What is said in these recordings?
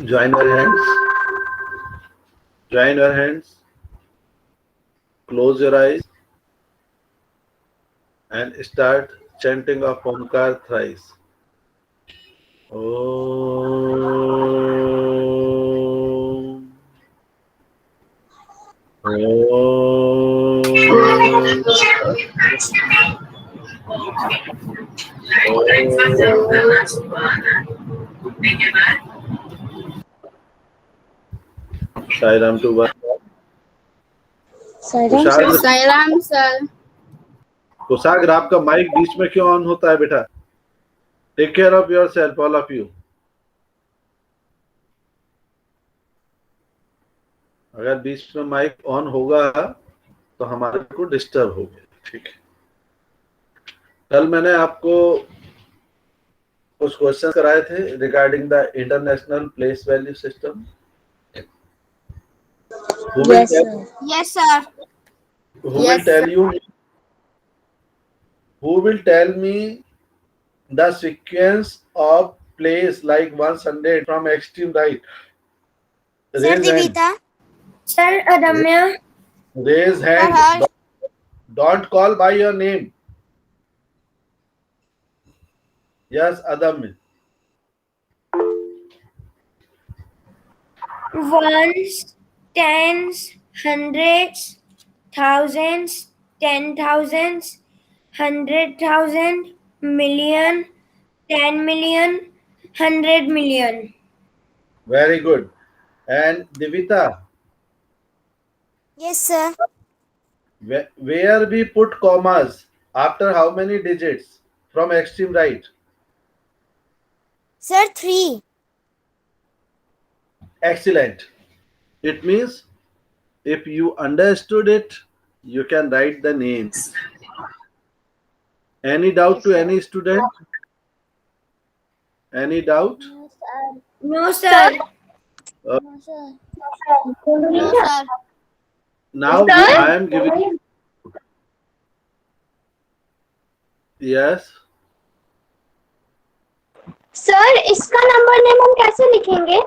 Join your hands. Join your hands. Close your eyes and start chanting of Omkar thrice. Om. Sai Ram to one. Sairam sir. Kushagra Sairam sir. कुशाग्र आपका mic बीच में क्यों on होता है बेटा? Take care of yourself all of you. अगर बीच में mic on होगा तो हमारे को डिस्टर्ब होगा. ठीक है. कल मैंने आपको कुछ क्वेश्चन कराए थे regarding the international place value system. Yes sir. Yes sir. Who Yes, will tell sir. you? Who will tell me the sequence of place like 100 from extreme right? Sir Raise hand. Divita. Sir Adamya. Raise hand. Harsh. Don't call by your name. Yes, Adamya. Ones, tens, hundreds, thousands, 10,000s, 100,000, million, 10 million, 100 million. Very good. And Divita, Yes sir. where we put commas after how many digits from extreme right? Sir 3. Excellent. It means if you understood it, you can write the names. Any doubt to any student? Any doubt? No sir. Uh, No sir. now I am giving. Yes. Sir इसका number name हम कैसे लिखेंगे?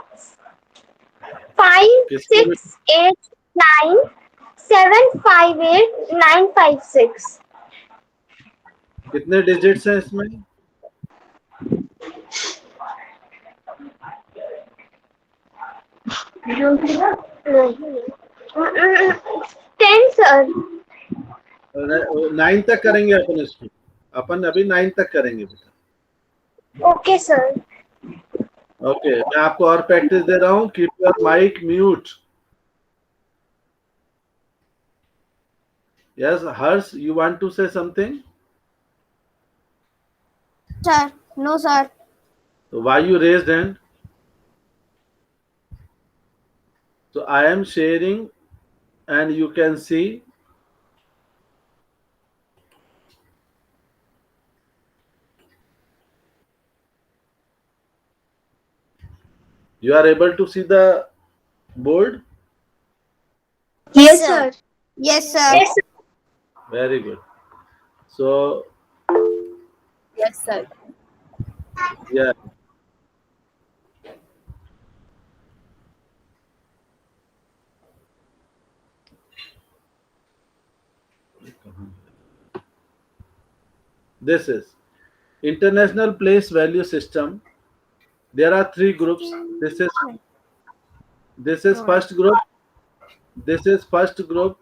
5689758956. कितने digits हैं इसमें? Ten sir. 9 तक करेंगे अपन इसको. अपन अभी 9 तक करेंगे बेटा. Okay sir. ओके. मैं आपको और प्रैक्टिस दे रहा हूँ. Keep your mic mute. Yes, Harsh, you want to say something? Sir. No sir. So why you raised hand? So I am sharing and you can see. You are able to see the board? Yes sir. Yes sir. Yes sir. Very good. So Yes sir. yeah. This is International Place Value System. There are 3 groups. This is first group. This is first group,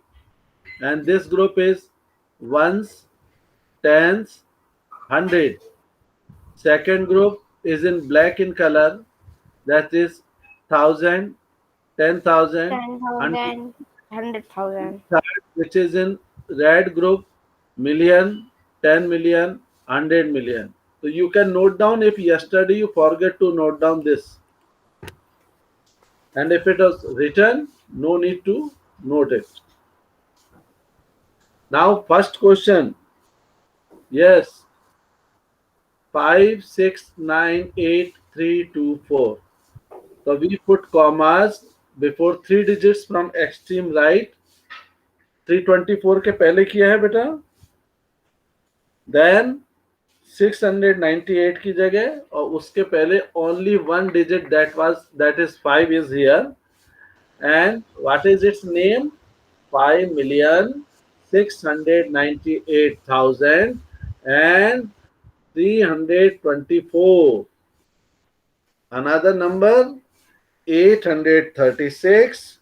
and this group is ones, tens, 100. Second group is in black in color. That is 1,000, 10,000, 10,000. 100,000. third, which is in red group, million, 10 million, 100 million. So you can note down if yesterday you forget to note down this. And if it was written, no need to note it. Now, first question. Yes. 5, 6, 9, 8, 3, 2, 4. So we put commas before 3 digits from extreme right. 324 के पहले किया है बेटा. Then 698 की जगह और उसके पहले only one digit that is 5 is here. And what is its name? 5,698,324. Another number 836,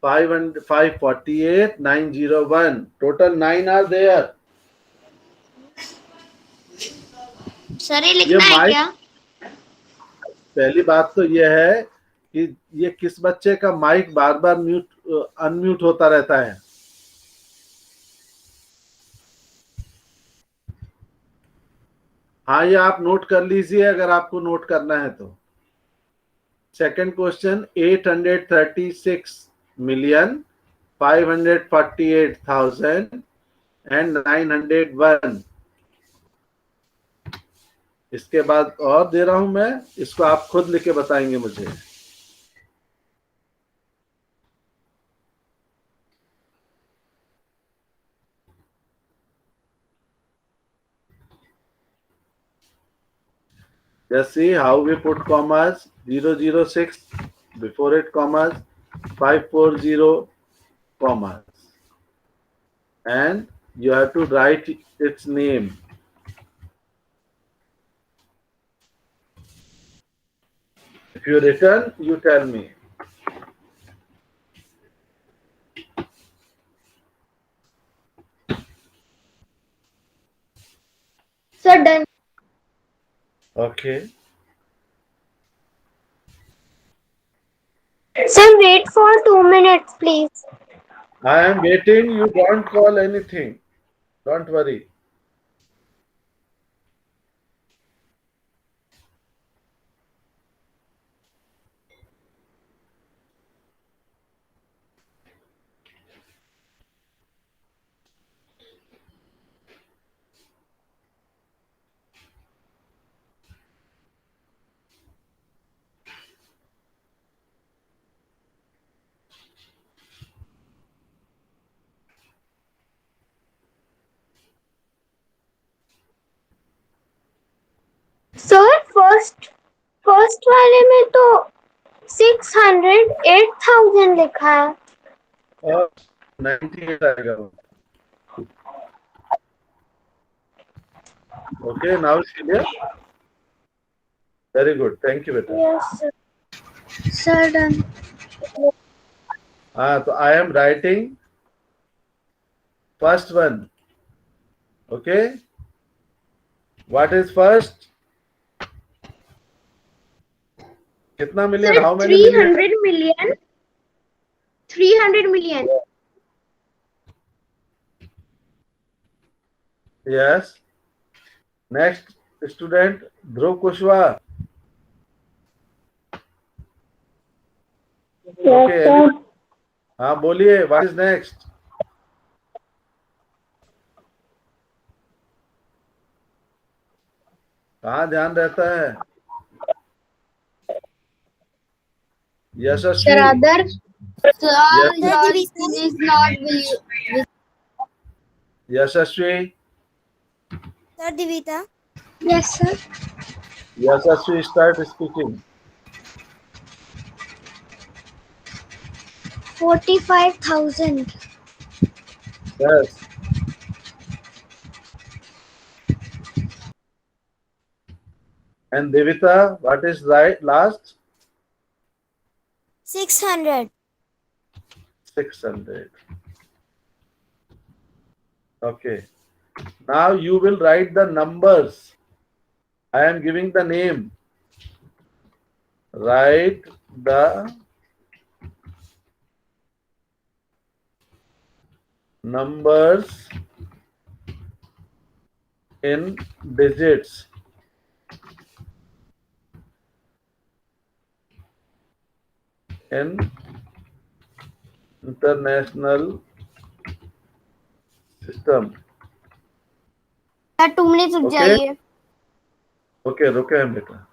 548, 901. Total 9 are there. Sir ये ये लिखना है माइक, क्या? पहली बात तो यह है कि ये किस बच्चे का माइक बार बार अनम्यूट होता रहता है। हाँ, ये आप नोट कर लीजिए अगर आपको नोट करना है तो। Second question 836,548,000 and 901। इसके बाद और दे रहा हूं मैं, इसको आप खुद लिख के बताएंगे मुझे। Just see how we put commas. 006 before it commas, 540 commas, and you have to write its name. If you return, you tell me. Sir, done. Okay. Sir, wait for 2 minutes, please. I am waiting. You don't call anything. Don't worry. Sir, first वाले में तो 608,000 लिखा है। और 98 आएगा। Okay, now it's clear. Very good. Thank you, beta. Yes, sir. Sir, done. So I am writing first one. Okay. What is first? कितना million? Sir, How many million? 300 million. 300 million. Yes. Next student, Dhruv Kushwaha. Okay. हाँ बोलिए. What is next? कहाँ ध्यान रहता है? यशस्वी. Sir, other. Sir, Yes. your screen is not visible. Yashasvi. Sir, Divita. Yes, sir. Yashasvi, start speaking. 45,000. Yes. And Devita, what is right last? 600. 600. Okay. Now you will write the numbers. I am giving the name. Write the numbers in digits. In international system. Sir, 2 minutes रुक Okay. जाइए. Okay, रुके हैं बेटा.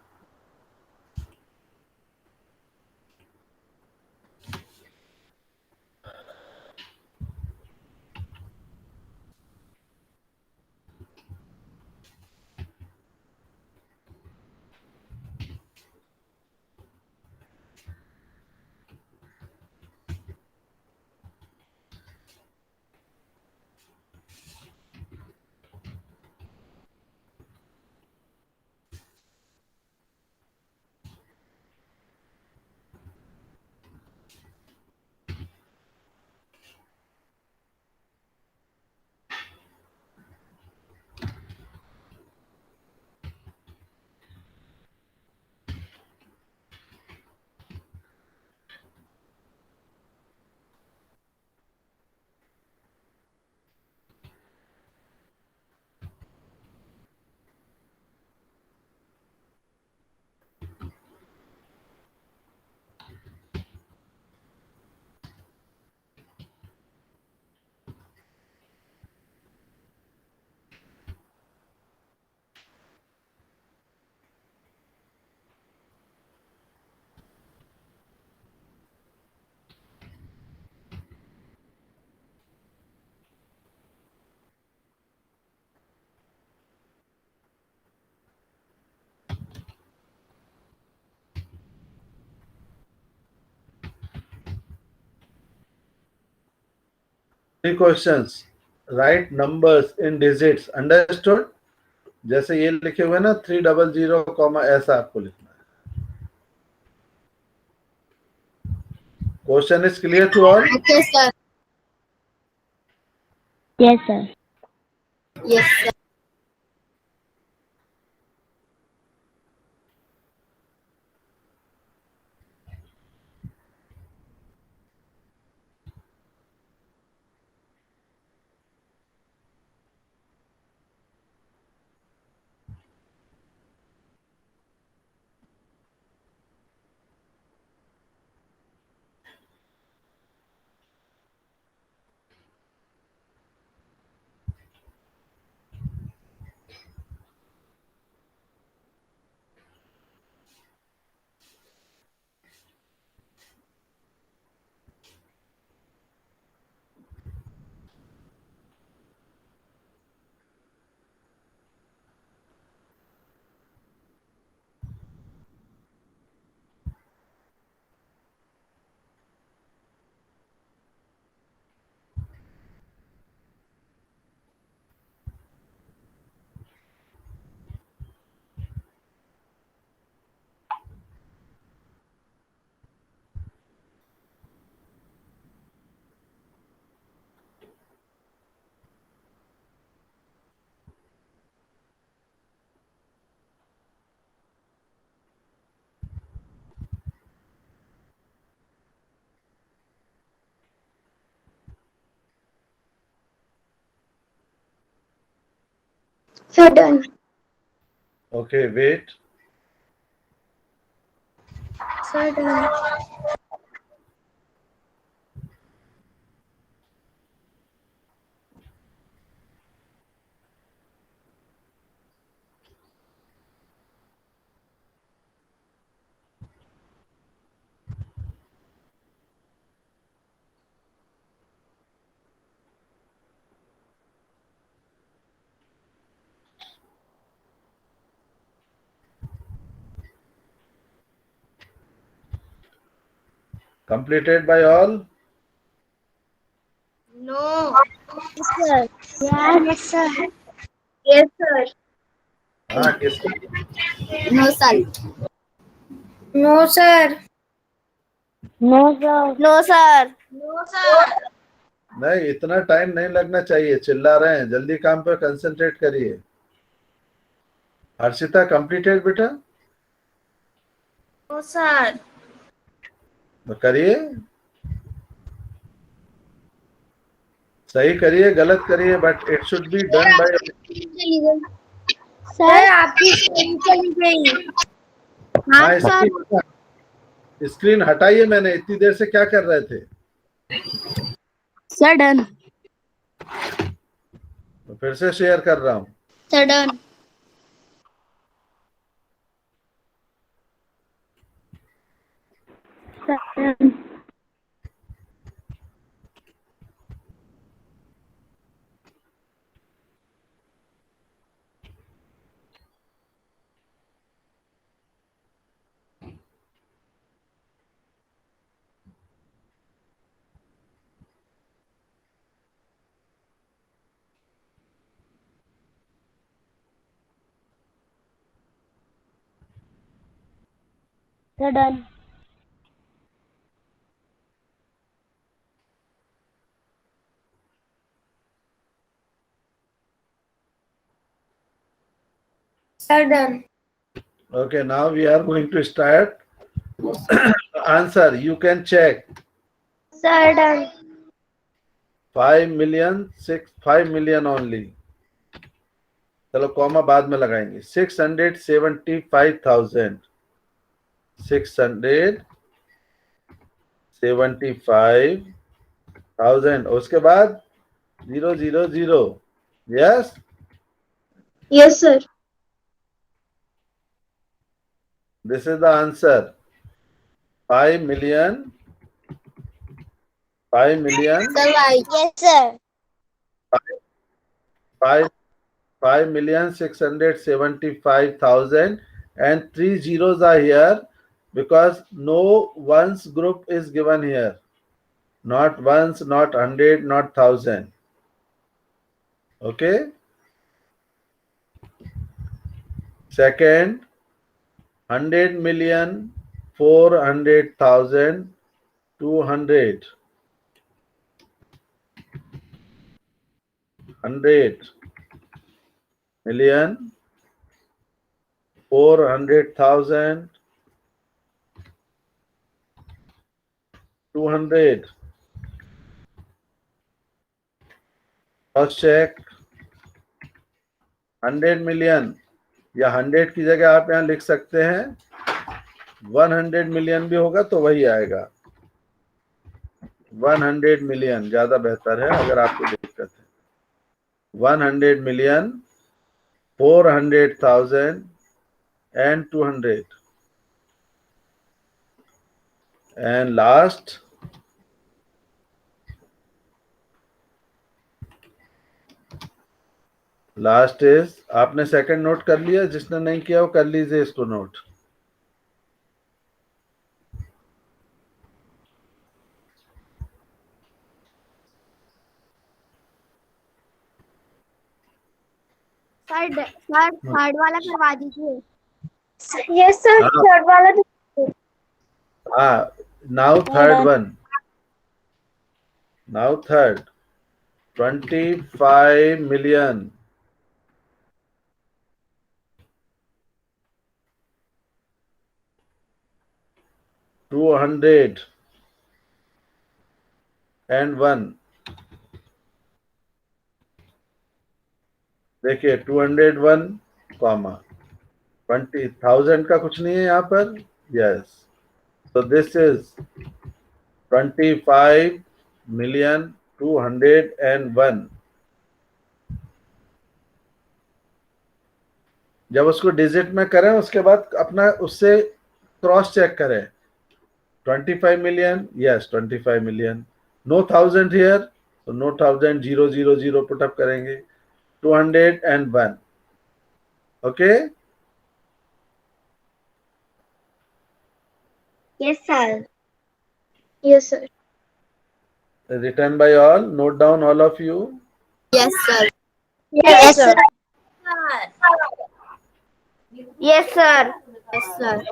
3 questions. Write numbers in digits. Understood? जैसे ये लिखे हुए ना 300, कॉमा ऐसा आपको लिखना है. Question is clear to all? Okay, sir. Yes, sir. Yes, sir. Sir, done. Okay, wait. Sir, done. Completed by all? No. Yes, sir. Yes, sir. Yes, sir. हाँ, किसका? No, sir. No, sir. No, sir. No, sir. No, sir. नहीं, इतना time नहीं लगना चाहिए. चिल्ला रहे हैं. जल्दी काम पर कंसंट्रेट करिए. हर्षिता कंप्लीटेड बेटा? No, sir. तो करिए. सही करिए, गलत करिए, but it should be done by. Sir आपकी स्क्रीन चली गई. हाँ, स्क्रीन हटाइए. मैंने इतनी देर से क्या कर रहे थे? Sir done. तो फिर से शेयर कर रहा हूँ. Sir, done. Sir done. Sir done. Okay, now we are going to start. Answer, you can check. Sir done. 5 million only. चलो कॉमा बाद में लगाएंगे. 675,000. 675,000. उसके बाद 000. Yes? Yes, sir. This is the answer. 5 million. Sir, why? Yes, sir. 5,675,000 and 3 zeros are here because no one's group is given here. not ones, not 100, not 1000. Okay. Second, 100,400,200. 100,000,400,200. First check. 100 million या 100 की जगह आप यहाँ लिख सकते हैं 100 million भी होगा तो वही आएगा। 100 मिलियन ज्यादा बेहतर है अगर आपको दिक्कत है। 100 million 400,000 and 200. And last, is आपने सेकंड नोट कर लिया, जिसने नहीं किया वो कर लीजिए इसको नोट। सर थर्ड वाला करवा दीजिए। Yes, sir. Third वाला हाँ, now third one. Now third. 25 million. $201 देखिए 201 कॉमा 20,000 का कुछ नहीं है यहाँ पर। Yes, so this is 25,201,000। जब उसको डिजिट में करें उसके बाद अपना उससे क्रॉस चेक करें। 25 million, yes 25 million, no 1000 here, so no 1000, 000 put up करेंगे। 201, okay? Yes, sir. Yes, sir. Written by all, note down all of you. Yes, sir. Yes, sir. Yes, sir. Yes, sir.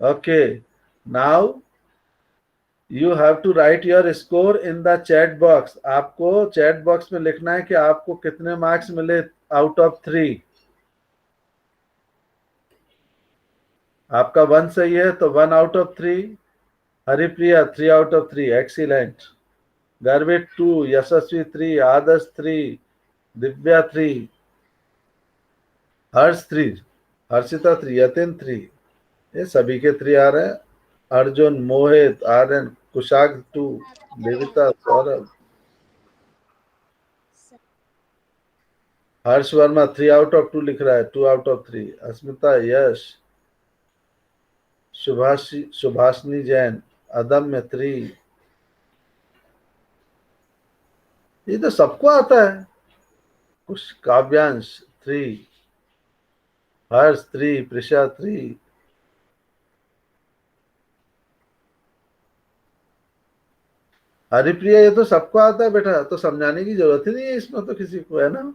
Okay, now you have to write your score in the chat box। आपको chat box में लिखना है कि आपको कितने marks मिले out of 3। आपका 1 सही है तो 1 out of 3। Haripriya 3 out of 3, excellent। गर्वित 2, यशस्वी 3, आदर्श 3, दिव्या 3, हर्ष 3, हर्षिता 3, यतिन 3, ये सभी के 3 आ रहे हैं। अर्जुन, मोहित, आर्यन, कुशाग 2, देविता, सौरभ, हर्ष वर्मा 3 out of 2 लिख रहा है, 2 out of 3, अस्मिता, यश, सुभाषनी जैन, अदम्य 3। ये तो सबको आता है। कुछ काव्यांश 3, हर्ष 3, प्रिशा 3। हरिप्रिया ये तो सबको आता है बेटा, तो समझाने की जरूरत ही नहीं है इसमें तो किसी को, है ना?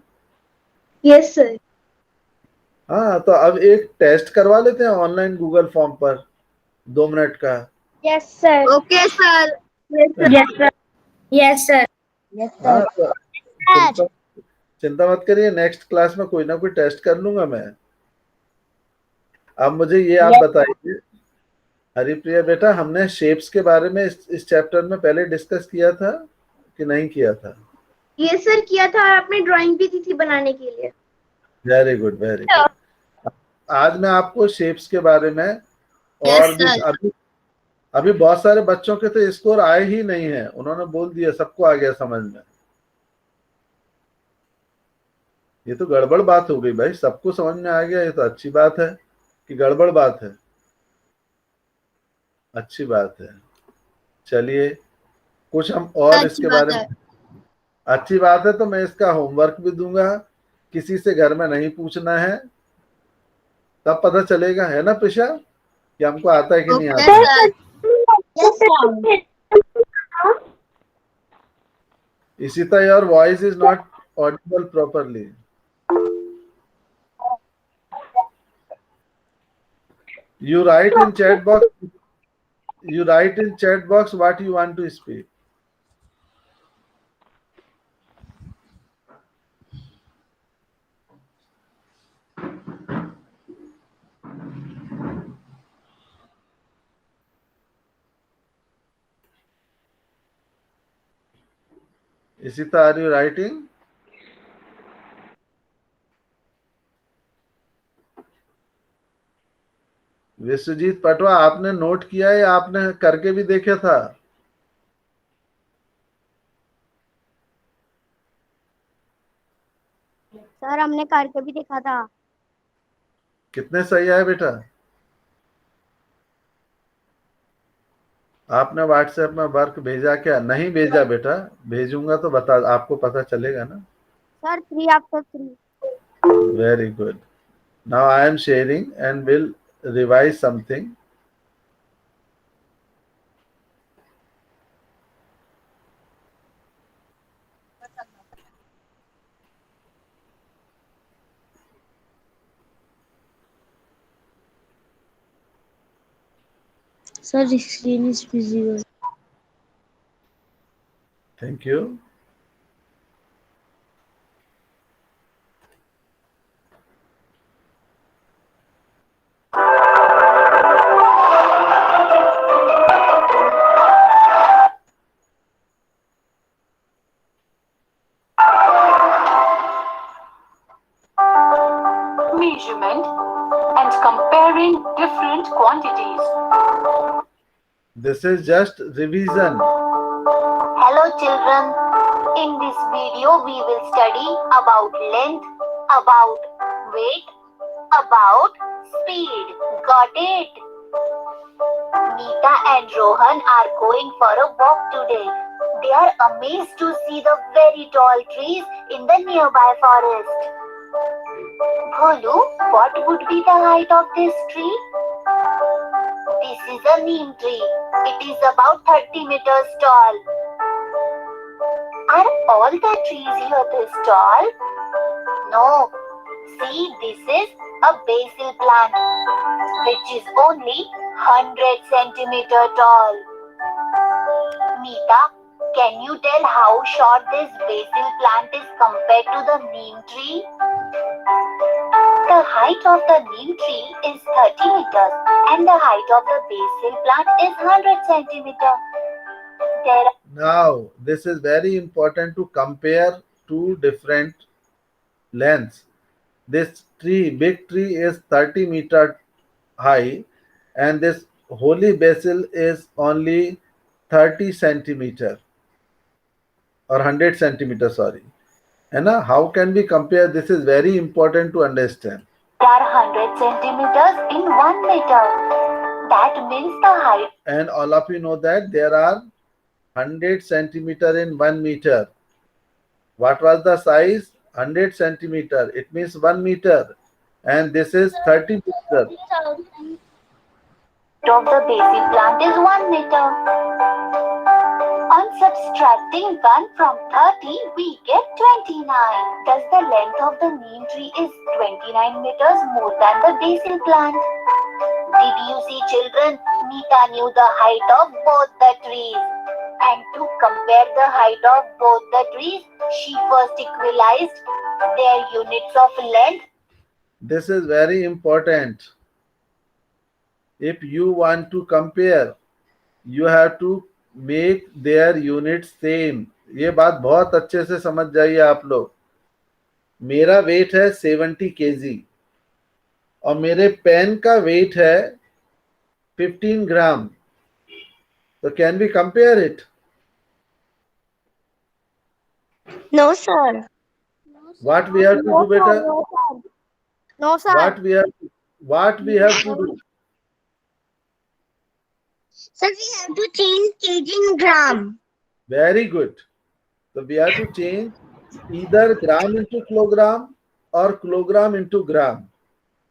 Yes, sir. हाँ, तो अब एक टेस्ट करवा लेते हैं ऑनलाइन गूगल फॉर्म पर 2 मिनट का। Yes, sir. Okay, sir. Yes, sir. Yes, sir. Yes, हाँ, तो चिंता मत करिए, नेक्स्ट क्लास में कोई ना कोई टेस्ट कर लूंगा मैं। अब मुझे ये आप बताइए हरिप्रिया बेटा, हमने शेप्स के बारे में इस चैप्टर में पहले डिस्कस किया था कि नहीं किया था? Yes, sir. किया था, आपने ड्राइंग भी दी थी बनाने के लिए। Very good, very good. आज मैं आपको शेप्स के बारे में और भी अभी बहुत सारे बच्चों के तो स्कोर आए ही नहीं है, उन्होंने बोल दिया सबको आ गया समझ में। ये तो गड़बड़ बात हो गई भाई, सबको समझ में आ गया, ये तो अच्छी बात है कि गड़बड़ बात है? अच्छी बात है। चलिए कुछ हम और इसके बारे में, अच्छी बात है, तो मैं इसका होमवर्क भी दूंगा, किसी से घर में नहीं पूछना है, तब पता चलेगा, है ना प्रिशा, कि हमको आता है कि नहीं आता है। Ishita, your voice is not audible properly. You write in chat box. You write in chat box what you want to speak. Ishita, are you writing? Vishwajeet Patwa, आपने नोट किया या आपने करके भी देखा था? सर हमने करके भी देखा था। कितने सही आए बेटा? आपने व्हाट्सएप में वर्क भेजा क्या? नहीं भेजा बेटा, भेजूंगा तो बता, आपको पता चलेगा ना। Sir 3 after 3। Very good. Now I am sharing and will revise something. Sir, the screen is visible. Thank you. Measurement and comparing different quantities. This is just revision. Hello children, in this video we will study about length, about weight, about speed. Got it? Neeta and Rohan are going for a walk today. They are amazed to see the very tall trees in the nearby forest. Bholu, what would be the height of this tree? This is a neem tree. It is about 30 meters tall. Are all the trees here this tall? No. See, this is a basil plant, which is only 100 centimeter tall. Neeta, can you tell how short this basil plant is compared to the neem tree? The height of the neem tree is 30 meters and the height of the basil plant is 100 centimeters. Now, this is very important to compare two different lengths. This tree, big tree, is 30 meter high, and this holy basil is only 30 centimeter or 100 centimeter, sorry. And how can we compare? This is very important to understand. There are 100 centimeters in 1 meter. That means the height. And all of you know that there are 100 centimeter in 1 meter. What was the size? 100 centimeter. It means 1 meter. And this is 30 meter. Of the basil plant is 1 meter. On subtracting 1 from 30, we get 29. Thus, the length of the neem tree is 29 meters more than the basil plant. Did you see, children? Neeta knew the height of both the trees. And to compare the height of both the trees, she first equalized their units of length. This is very important. If you want to compare, you have to make their units same. ये बात बहुत अच्छे से समझ जाइए आप लोग. मेरा वेट है 70 kg और मेरे पेन का वेट है 15 ग्राम. So can we compare it? No, sir. What we have to do, beta? No, sir. What we have to do? Sir, we have to change kg in gram. Very good. So we have to change either gram into kilogram or kilogram into gram.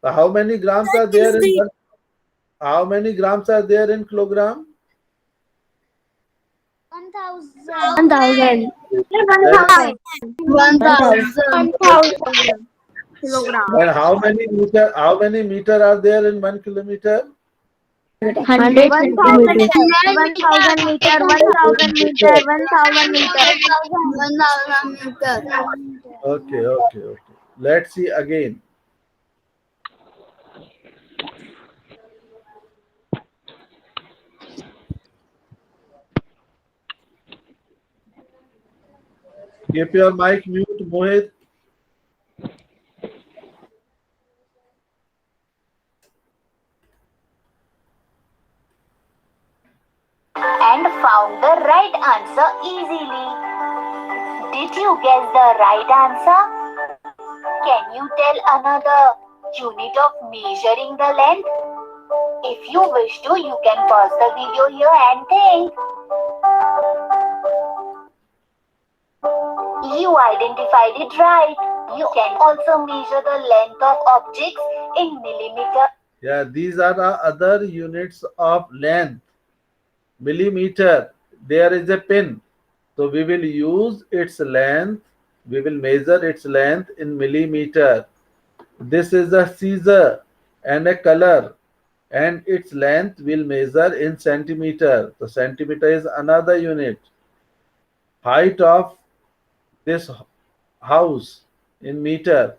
So how many grams are there in one? How many grams are there in kilogram? 1000 kilogram. And how many meter are there in 1 kilometer? 100 centimeters. 1000 meter, 1000 meter, 1000 meter. Okay. Let's see again. Keep your mic mute, Mohit. And found the right answer easily. Did you guess the right answer? Can you tell another unit of measuring the length? If you wish to, you can pause the video here and think. You identified it right. You can also measure the length of objects in millimeter. Yeah, these are the other units of length. Millimeter. There is a pin. So we will use its length. We will measure its length in millimeter. This is a scissor and a color, and its length will measure in centimeter. So centimeter is another unit. Height of this house in meter,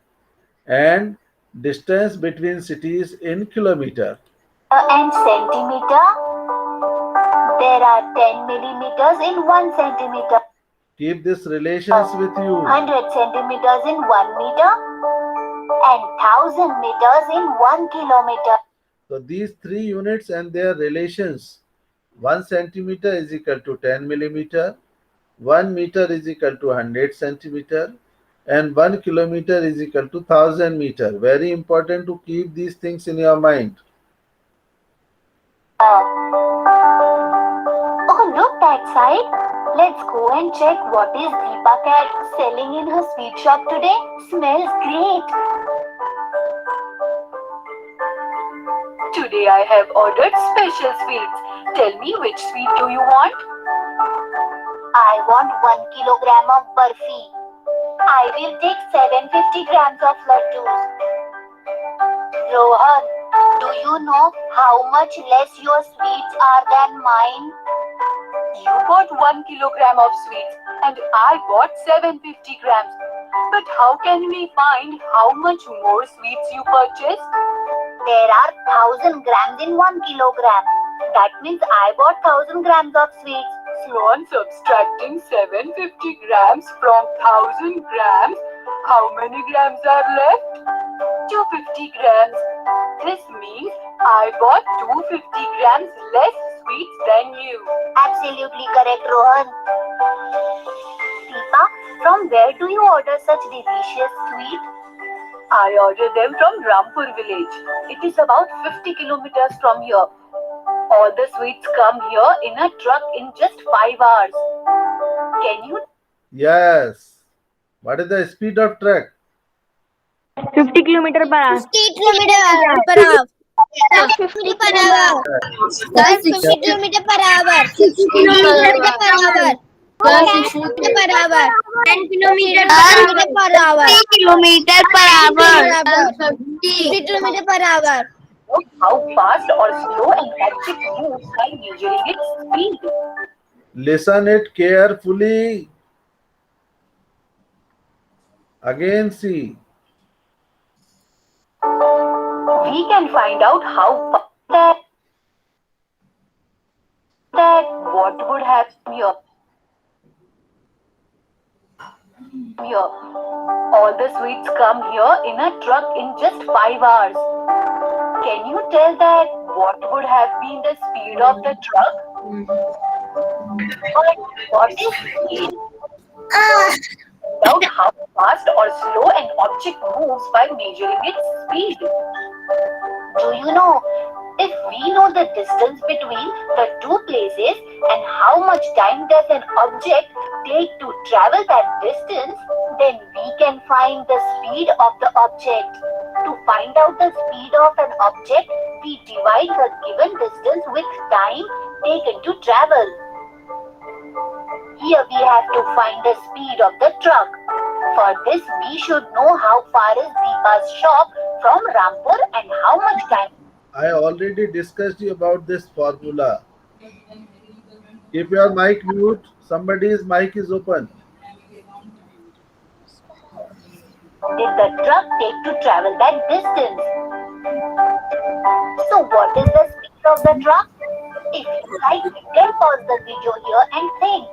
and distance between cities in kilometer. And centimeter. There are 10 millimeters in 1 centimeter. Keep these relations with you. 100 centimeters in 1 meter and 1000 meters in 1 kilometer. So these three units and their relations. 1 centimeter is equal to 10 millimeter, 1 meter is equal to 100 centimeter, and 1 kilometer is equal to 1000 meter. Very important to keep these things in your mind. Oh, look that side. Let's go and check what is Deepa cat selling in her sweet shop today. Smells great. Today I have ordered special sweets. Tell me, which sweet do you want? I want 1 kilogram of barfi. I will take 750 grams of laddus. Rohan, do you know how much less your sweets are than mine? You bought 1 kilogram of sweets and I bought 750 grams. But how can we find how much more sweets you purchased? There are 1000 grams in 1 kilogram. That means I bought 1000 grams of sweets. So on subtracting 750 grams from 1000 grams, how many grams are left? 250 grams. This means I bought 250 grams less sweets than you. Absolutely correct, Rohan. Deepa, from where do you order such delicious sweet? I ordered them from Rampur village. It is about 50 kilometers from here. All the sweets come here in a truck in just 5 hours. Can you? Yes. What is the speed of truck? 50 kilometer per hour. 50 kilometer per hour. 50 per hour. 50 kilometer per hour. 60 kilometer per hour. 60 per hour. 10 kilometer per hour. 50 kilometer per hour. 50 kilometer per hour. How fast or slow an object moves by measuring its speed. Listen it carefully. Again see. We can find out how fast that what would happen here. All the sweets come here in a truck in just 5 hours. Can you tell that what would have been the speed of the truck? Or what is speed? About how fast or slow an object moves by measuring its speed. Do you know, if we know the distance between the two places and how much time does an object take to travel that distance, then we can find the speed of the object. To find out the speed of an object, we divide the given distance with time taken to travel. Here we have to find the speed of the truck. For this, we should know how far is Deepa's shop from Rampur and how much time. I already discussed you about this formula. Keep your mic mute. Somebody's mic is open. Did the truck take to travel that distance? So what is the speed of the truck? If you like, you can pause the video here and think.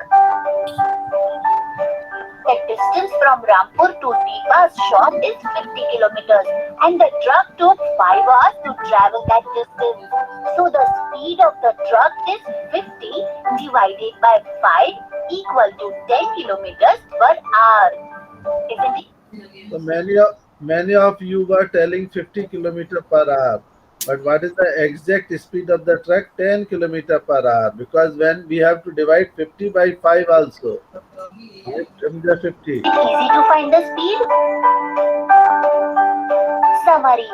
The distance from Rampur to Deepa's shop is 50 kilometers and the truck took 5 hours to travel that distance. So the speed of the truck is 50 divided by 5 equal to 10 kilometers per hour. Isn't it? So many of you were telling 50 kilometer per hour. But what is the exact speed of the truck? 10 kilometer per hour. Because when we have to divide 50 by 5 also. The 50. It's easy to find the speed. Summary.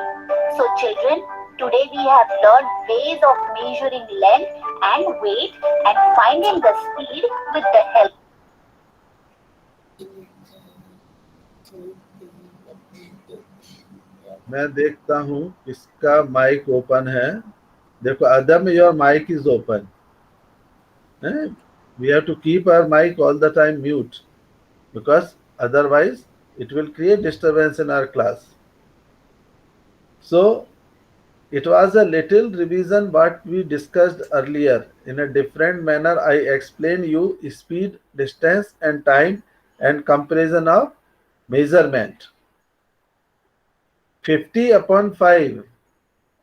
So children, today we have learned ways of measuring length and weight and finding the speed with the help. मैं देखता हूँ किसका mic open है. देखो Adam, your mic is open. We have to keep our mic all the time mute because otherwise it will create disturbance in our class. So it was a little revision what we discussed earlier. In a different manner I explained you speed, distance and time and comparison of measurement. 50 upon 5.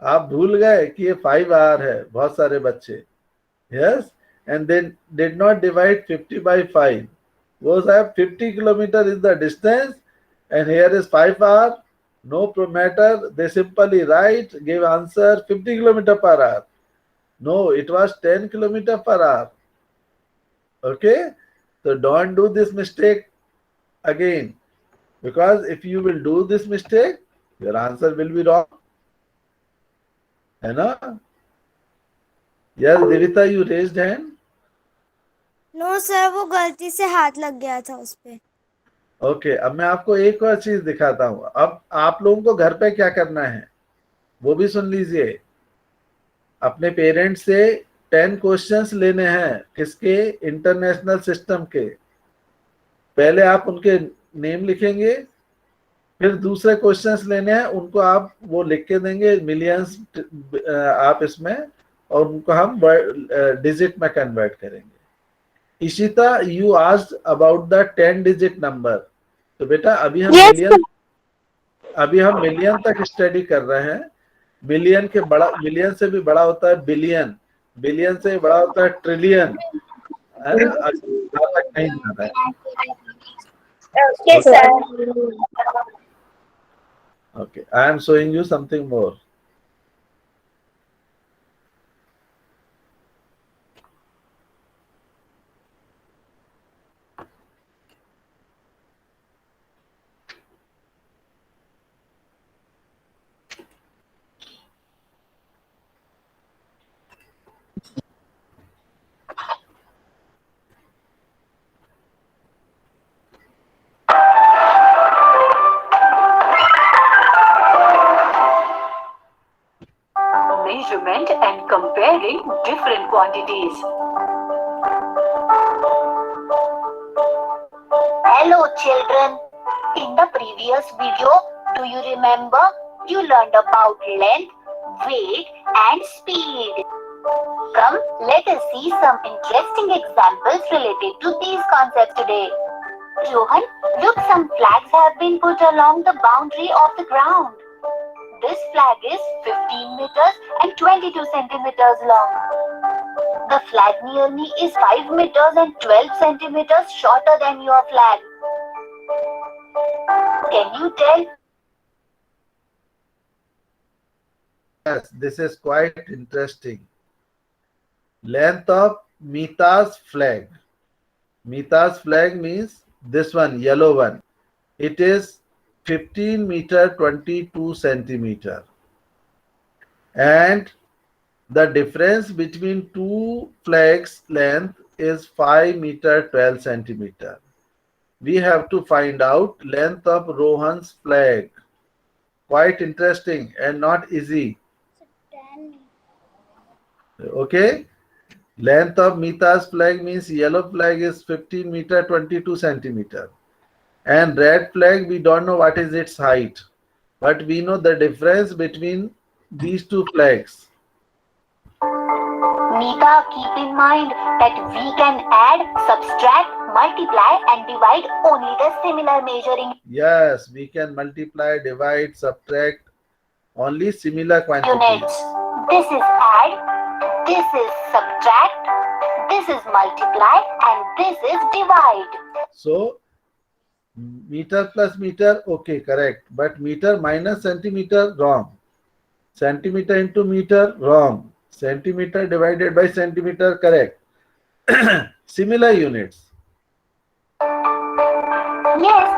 आप भूल गए कि ये 5 hour है. बहुत सारे बच्चे. Yes, and then did not divide 50 by 5. वो साहब 50 kilometer is the distance and here is 5 hour. No matter, they simply write, give answer 50 kilometer per hour. No, it was 10 kilometer per hour. Okay, so don't do this mistake again, because if you will do this mistake, your answer will be wrong. है ना? Yes, Devita, you raised hand. No sir, वो गलती से हाथ लग गया था उस पे. ओके, अब मैं आपको एक और चीज दिखाता हूं. अब आप लोगों को घर पे क्या करना है वो भी सुन लीजिए. अपने पेरेंट्स से 10 क्वेश्चंस लेने हैं. किसके? इंटरनेशनल सिस्टम के. पहले आप उनके नेम लिखेंगे, फिर दूसरे क्वेश्चंस लेने हैं, उनको आप वो लिख के देंगे मिलियंस आप इसमें, और उनको हम डिजिट में कन्वर्ट करेंगे. Ishita, you asked about the 10 digit number. तो बेटा अभी हम मिलियन तक स्टडी कर रहे हैं. मिलियन से भी बड़ा होता है बिलियन, बिलियन से भी बड़ा होता है ट्रिलियन, है ना? तक नहीं जाता है. Okay, sir. Okay, I am showing you something more. Measurement and comparing different quantities. Hello children. In the previous video, do you remember you learned about length, weight and speed? Come, let us see some interesting examples related to these concepts today. Rohan, look, some flags have been put along the boundary of the ground. This flag is 15 meters and 22 centimeters long. The flag near me is 5 meters and 12 centimeters shorter than your flag. Can you tell? Yes, this is quite interesting. Length of Mita's flag. Mita's flag means this one, yellow one. It is 15 meter 22 centimeter. And the difference between two flags length is 5 meter 12 centimeter. We have to find out length of Rohan's flag. Quite interesting and not easy. Okay. Length of Mita's flag means yellow flag is 15 meter 22 centimeter. And red flag, we don't know what is its height. But we know the difference between these two flags. Mita, keep in mind that we can add, subtract, multiply and divide only the similar measuring Yes, we can multiply, divide, subtract only similar quantities. units. This is add, this is subtract, this is multiply and this is divide. So, meter plus meter, okay, correct. But meter minus centimeter, wrong. Centimeter into meter, wrong. Centimeter divided by centimeter, correct. Similar units. Yes,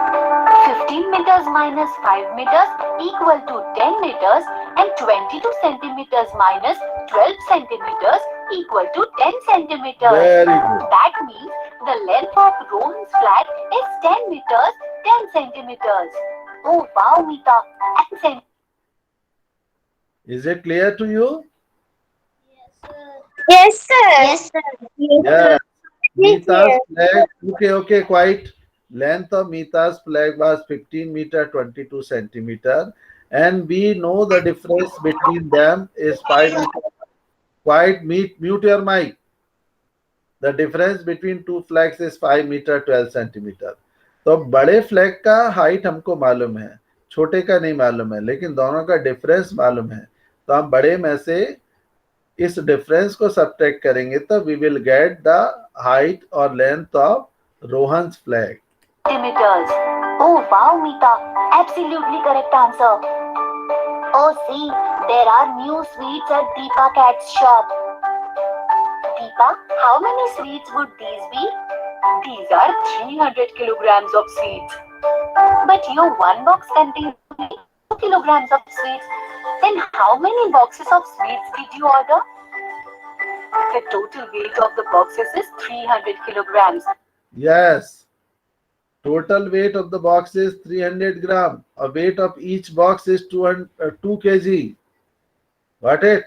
15 meters minus 5 meters equal to 10 meters and 22 centimeters minus 12 centimeters equal to 10 centimeters. Very good. That means the length of Rohan's flag is 10 meters, 10 centimeters. Oh wow, Mita. And Is it clear to you? Yes, sir. Yes, sir. Yes. Yes, Mita's flag, okay, quite. Length of Mita's flag was 15 meter 22 centimeter. And we know the difference between them is 5 meter. Quite, mute your mic. The difference between two flags is 5 meter 12 centimeter. तो बड़े flag का height हमको मालूम है, छोटे का नहीं मालूम है, लेकिन दोनों का डिफरेंस मालूम है. तो हम बड़े में से इस डिफरेंस को सब्ट्रैक्ट करेंगे तो we will get the height और length of Rohan's flag. centimeters. Oh wow, Mita. Absolutely correct answer. Oh see, there are new sweets at Deepa Cat's shop. Deepa, how many sweets would these be? These are 300 kilograms of sweets. But your one box contains 2 kilograms of sweets. Then how many boxes of sweets did you order? The total weight of the boxes is 300 kilograms. Yes. Total weight of the box is 300 gram. A weight of each box is 2 kg. Got it?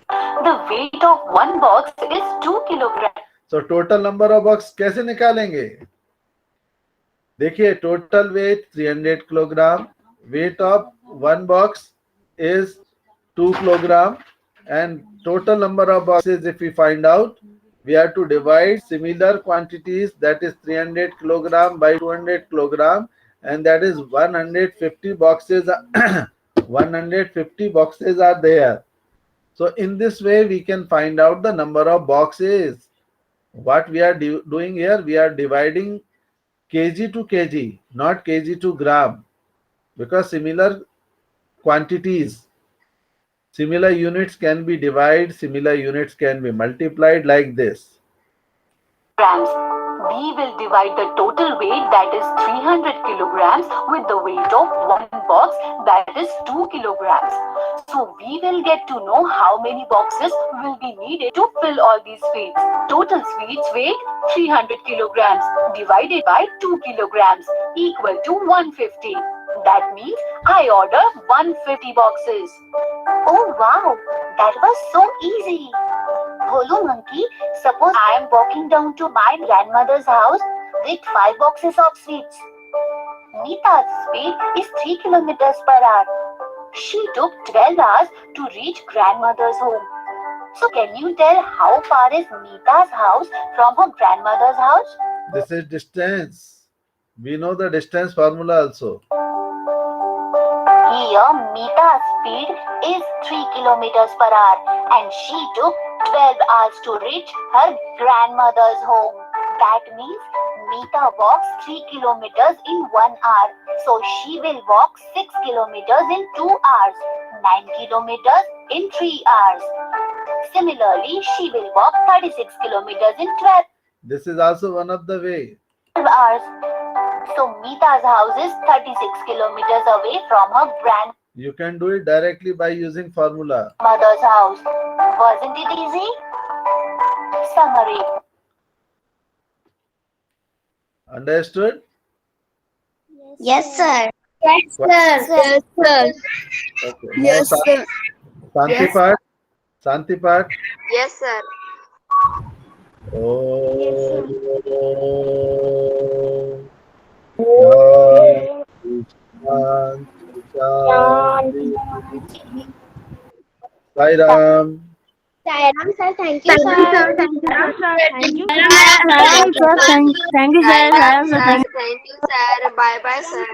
The weight of one box is 2 kilograms. So total number of box कैसे निकालेंगे? देखिए total weight 300 kilogram. Weight of one box is 2 kilogram. And total number of boxes, if we find out, we have to divide similar quantities, that is 300 kilogram by 200 kilogram, and that is 150 boxes. 150 boxes are there. So in this way we can find out the number of boxes. What we are doing here, we are dividing kg to kg, not kg to gram, because similar quantities, similar units can be divided, similar units can be multiplied like this. Grams. We will divide the total weight, that is 300 kilograms, with the weight of one box, that is 2 kilograms. So we will get to know how many boxes will be needed to fill all these sweets. Total sweets weight 300 kilograms divided by 2 kilograms equal to 150. That means I order 150 boxes. Oh wow, that was so easy. Bolu monkey, suppose I am walking down to my grandmother's house with 5 boxes of sweets. Mita's speed is 3 kilometers per hour. She took 12 hours to reach grandmother's home. So can you tell how far is Mita's house from her grandmother's house? This is distance. We know the distance formula also. Here, Mita's speed is 3 kilometers per hour and she took 12 hours to reach her grandmother's home. That means Mita walks 3 kilometers in 1 hour. So she will walk 6 kilometers in 2 hours, 9 kilometers in 3 hours. Similarly, she will walk 36 kilometers in 12 This is also one of the way. hours. So Mita's house is 36 kilometers away from her You can do it directly by using formula. grandmother's house. Wasn't it easy? Summary. Understood? Yes, sir. Yes, sir. Yes, sir. Okay. Now, Santi Yes. part. Santi part. Yes, sir. Oh. Shanti, Shanti. Sai Ram. Sairam sir, thank you, sir. Thank you, sir. Thank you, Thank you, sir. sir. Thank you, sir. Bye, bye, sir.